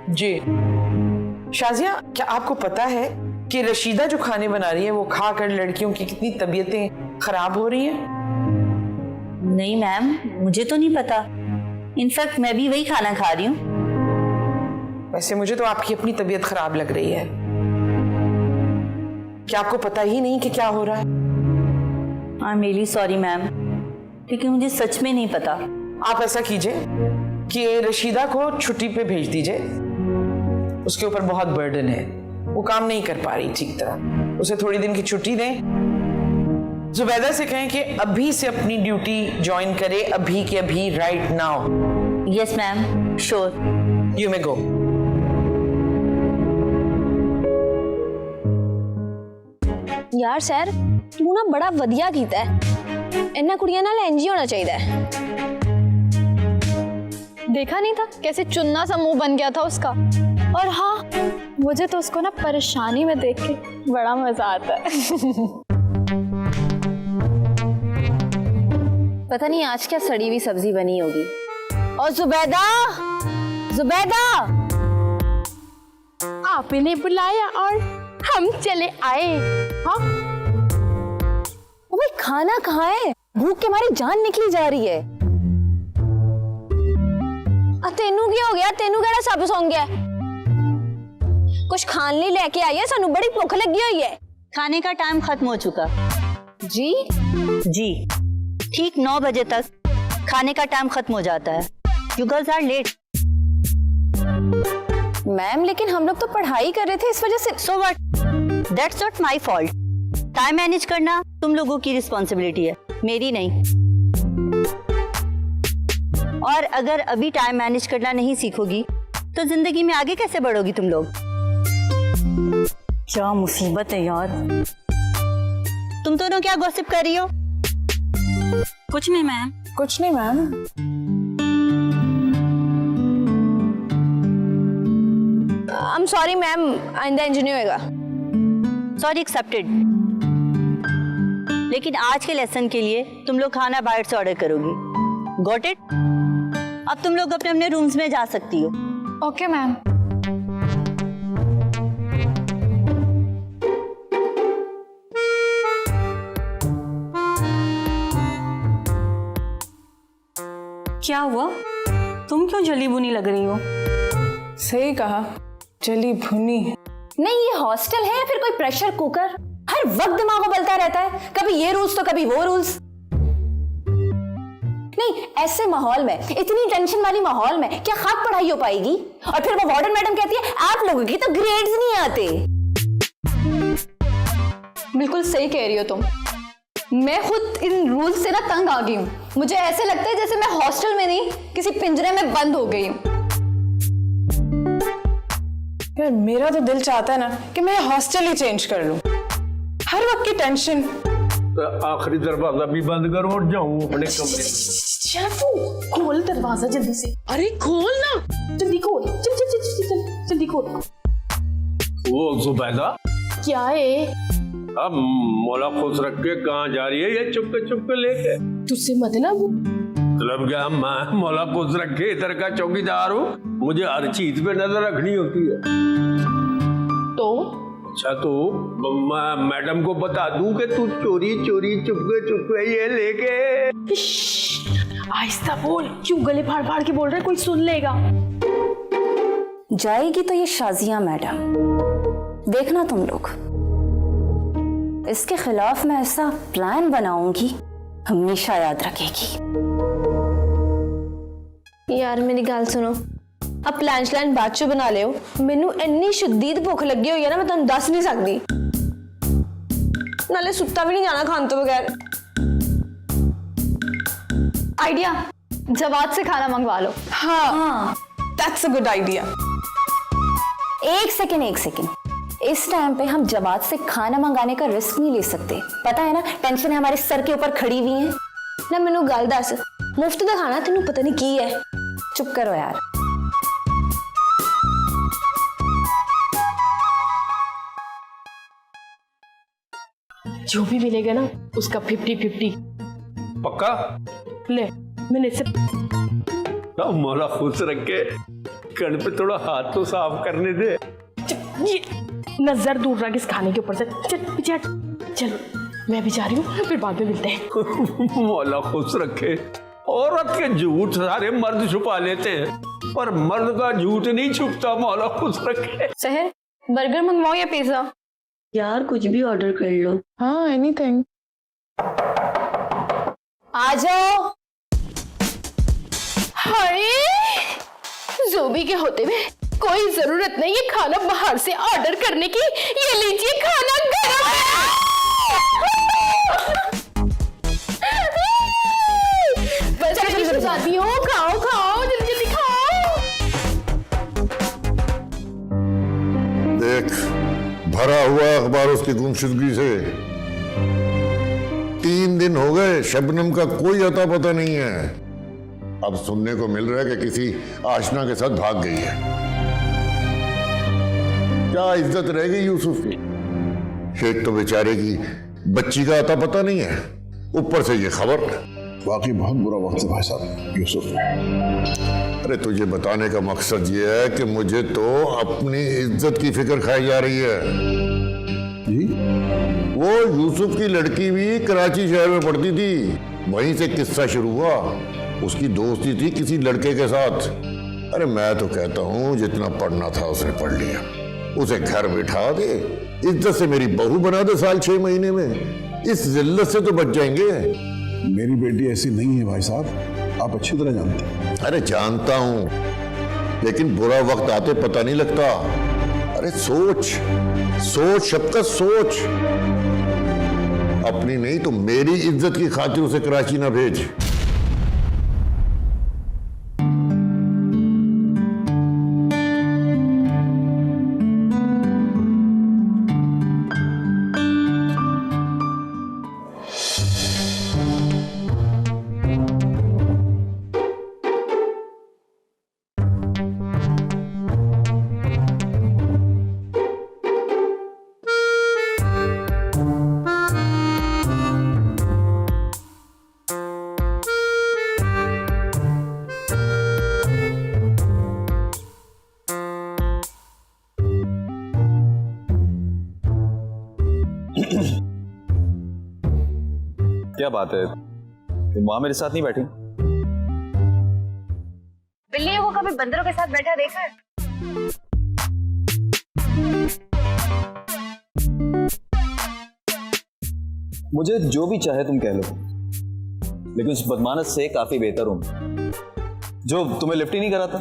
जी। शाजिया, क्या आपको पता है कि रशीदा जो खाने बना रही है वो खाकर लड़कियों की कितनी तबीयतें खराब हो रही हैं? नहीं मैम, मुझे तो नहीं पता। इनफैक्ट मैं भी वही खाना खा रही हूँ। वैसे मुझे तो आपकी अपनी तबीयत खराब लग रही है। क्या आपको पता ही नहीं कि क्या हो रहा है? I am really sorry ma'am, लेकिन मुझे सच में नहीं पता। आप ऐसा कीजिए कि रशीदा को छुट्टी पे भेज दीजिए। उसके ऊपर बहुत बर्डन है, वो काम नहीं कर पा रही ठीक तरह। उसे थोड़ी दिन की छुट्टी दें। जुबैदा से कहें कि अभी से अपनी ड्यूटी ज्वाइन करे, अभी के अभी, right now. Yes ma'am, sure. You may go. यार सर, तू ना बड़ा वधिया कीता है। इन्ना कुड़ियां नाल इंज ही होना चाहिए। देखा नहीं था कैसे चुन्ना सा मुंह बन गया था उसका। और हाँ, मुझे तो उसको ना परेशानी में देख के बड़ा मजा आता है। पता नहीं आज क्या सड़ी हुई सब्जी बनी होगी। और जुबैदा, जुबैदा, आप ही ने बुलाया और हम चले आए। हाँ, भाई खाना कहाँ है? भूख के मारी जान निकली जा रही है। तेनू क्या हो गया? तेनू केड़ा सब सौं गया? कुछ खान लिए लेके आई है, सानू बड़ी भूख लगी हुई है। खाने का टाइम खत्म हो चुका। जी जी, ठीक 9 बजे तक खाने का टाइम खत्म हो जाता है। You girls are late. Ma'am, लेकिन हम लोग तो पढ़ाई कर रहे थे, इस वजह से। So what, that's not my fault. Time manage करना तुम लोगों की रिस्पॉन्सिबिलिटी है, मेरी नहीं। और अगर अभी टाइम मैनेज करना नहीं सीखोगी तो जिंदगी में आगे कैसे बढ़ोगी तुम लोग? क्या मुसीबत है यार। तुम दोनों क्या गॉसिप कर रही हो? कुछ नहीं मैम। कुछ नहीं ma'am. I am sorry ma'am, आइंदा इंज नहीं होएगा। Sorry accepted. लेकिन आज के लेसन के लिए तुम लोग खाना बाहर से ऑर्डर करोगी। Got it? अब तुम लोग अपने अपने रूम्स में जा सकती हो। Okay ma'am. क्या हुआ? तुम क्यों जली भुनी लग रही हो? सही कहा, जली भुनी। नहीं, ये हॉस्टल है या फिर कोई प्रेशर कुकर? हर वक्त दिमाग में बलता रहता है, कभी ये रूल्स तो कभी वो रूल्स। नहीं, ऐसे माहौल में, इतनी टेंशन वाली माहौल में क्या खाक पढ़ाई हो पाएगी? और फिर वो वार्डन मैडम कहती है आप लोगों की तो ग्रेड्स नहीं आते। बिल्कुल सही कह रही हो तुम। मैं खुद इन रूल्स से ना तंग आ गई हूँ। मुझे ऐसे लगता है जैसे मैं हॉस्टल में नहीं, किसी पिंजरे में बंद हो गई हूँ। यार मेरा तो दिल चाहता है ना कि मैं हॉस्टल ही चेंज कर लूं। हर वक्त की टेंशन। आखिरी दरवाजा भी बंद करो और जाऊं अपने कमरे में। खोल दरवाजा जल्दी से। अरे खोल ना, जल्दी खोल। चल चल चल चल चल जल्दी खोल। वो जुबैदा क्या है? अब मौला खुश रख के कहाँ जा रही है ये चुपके लेके? तुझसे मतलब? मतलब क्या, मैं मौला खुश रख के इधर का चौकीदार हूँ, मुझे हर चीज पे नजर रखनी होती है। तो अच्छा, तो मैं मैडम को बता दूं कि तू चोरी चोरी चुपके ये लेके। आहिस्ता बोल, क्यों गले फाड़ फाड़ के बोल रहा है? कोई सुन लेगा। जाएगी तो ये शाजिया मैडम, देखना तुम लोग। इसके खिलाफ मैं ऐसा प्लान बनाऊंगी, हमेशा याद रखेगी। यार मेरी गल सुनो, अब प्लान श्लान बाद चो बना लियो। मैनू इन्नी शदीद भुख लगी हुई है ना, मैं तुहानू दस नहीं सकती। नाले सुत्ता भी नहीं जाना खान तो बगैर। आइडिया, जवाद से खाना मंगवा लो। हाँ, दैट्स अ गुड आइडिया। एक सेकेंड, इस टाइम पे हम जवाद से खाना मंगाने का रिस्क नहीं ले सकते। पता है ना, टेंशन है हमारे सर के ऊपर खड़ी हुई है ना। मैनू गल दस, मुफ्त का खाना तेनू पता नहीं की है। चुप करो यार। जो भी मिलेगा ना उसका 50-50 पक्का? ले। मैंने से मौला खुश रख के चिकन पे थोड़ा हाथ तो साफ करने दे। ये नजर दूर रख इस खाने के ऊपर से। चल पीछे हट। चलो मैं भी जा रही हूँ, फिर बाद में मिलते हैं। मौला खुश रखे। औरत के झूठ सारे मर्द छुपा लेते हैं, पर मर्द का झूठ नहीं छुपता। मौला खुश रखे। सहर, बर्गर मंगवाओ या पिज्जा? यार कुछ भी ऑर्डर कर लो। हाँ एनीथिंग। आ जाओ। हाय, जोबी के होते हुए कोई जरूरत नहीं है खाना बाहर से ऑर्डर करने की। ये लीजिए खाना गरम है। बस जल्दी जाती हूँ, खाओ खाओ जल्दी जल्दी खाओ। देख, भरा हुआ अखबार उसकी गुमशुदगी से। 3 दिन हो गए, शबनम का कोई अता पता नहीं है। अब सुनने को मिल रहा है कि किसी आशना के साथ भाग गई है। क्या इज्जत रह गई यूसुफ की? एक तो बेचारे की बच्ची का अता पता नहीं है, ऊपर से ये खबर। वाकई बहुत बुरा वक्त है भाई साहब यूसुफ। अरे तुझे बताने का मकसद ये है कि मुझे तो अपनी इज्जत की फिक्र खाई जा रही है। जी? वो यूसुफ की लड़की भी कराची शहर में पढ़ती थी, वहीं से किस्सा शुरू हुआ। उसकी दोस्ती थी किसी लड़के के साथ। अरे मैं तो कहता हूँ जितना पढ़ना था उसने पढ़ लिया, उसे घर बिठा दे, इज्जत से मेरी बहू बना दे साल 6 महीने में। इस जिल्लत से तो बच जाएंगे। मेरी बेटी ऐसी नहीं है भाई साहब, आप अच्छी तरह जानते हैं। अरे जानता हूँ, लेकिन बुरा वक्त आते पता नहीं लगता। अरे सोच सोच शबकत, सोच। अपनी नहीं तो मेरी इज्जत की खातिर उसे कराची ना भेज। क्या बात है, तुम वहां मेरे साथ नहीं बैठी? बिल्लियों को कभी बंदरों के साथ बैठा देखा है? मुझे जो भी चाहे तुम कह लो, लेकिन उस बदमानस से काफी बेहतर हूं जो तुम्हें लिफ्ट ही नहीं कराता।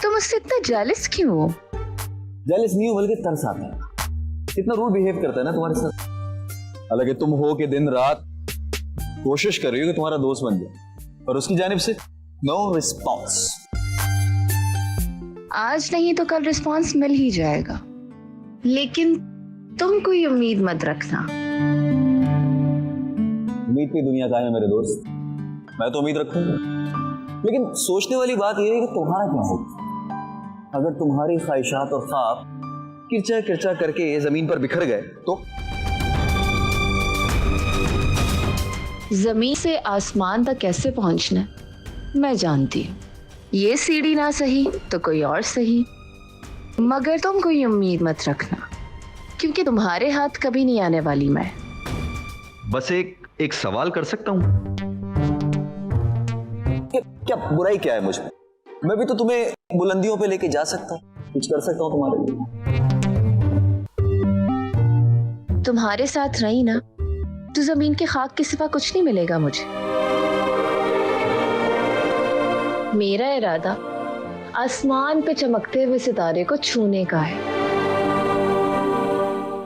तुम उससे इतना जेलस क्यों हो? जेलस नहीं हो, बल्कि तरस आता है। कितना रूड बिहेव करता है ना तुम्हारे साथ। हालांकि तुम हो कि दिन रात कोशिश कर रही हो कि तुम्हारा दोस्त बन जाए, पर उसकी जानिब से नो रिस्पॉन्स। आज नहीं तो कल रिस्पॉन्स मिल ही जाएगा, लेकिन तुम कोई उम्मीद मत रखना। उम्मीद की दुनिया का है मेरे दोस्त, मैं तो उम्मीद रखूंगा। लेकिन सोचने वाली बात यह है कि तुम्हारा क्या होगा अगर तुम्हारी ख्वाहिशात और ख्वाब किरचा किरचा करके जमीन पर बिखर गए तो? जमीन से आसमान तक कैसे पहुंचना है मैं जानती हूँ। ये सीढ़ी ना सही तो कोई और सही, मगर तुम कोई उम्मीद मत रखना, क्योंकि तुम्हारे हाथ कभी नहीं आने वाली मैं। बस एक सवाल कर सकता हूं? क्या बुराई क्या है मुझ में? मैं भी तो तुम्हें बुलंदियों पे लेके जा सकता हूं, कुछ कर सकता हूं तुम्हारे लिए। तुम्हारे साथ रही ना तो जमीन के खाक के सिवा कुछ नहीं मिलेगा मुझे। मेरा इरादा आसमान पे चमकते हुए सितारे को छूने का है,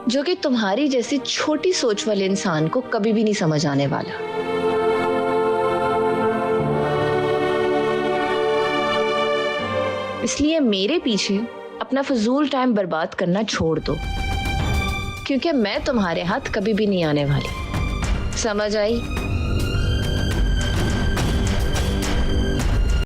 जो कि तुम्हारी जैसी छोटी सोच वाले इंसान को कभी भी नहीं समझ आने वाला। इसलिए मेरे पीछे अपना फजूल टाइम बर्बाद करना छोड़ दो, क्योंकि मैं तुम्हारे हाथ कभी भी नहीं आने वाली। समझ आई?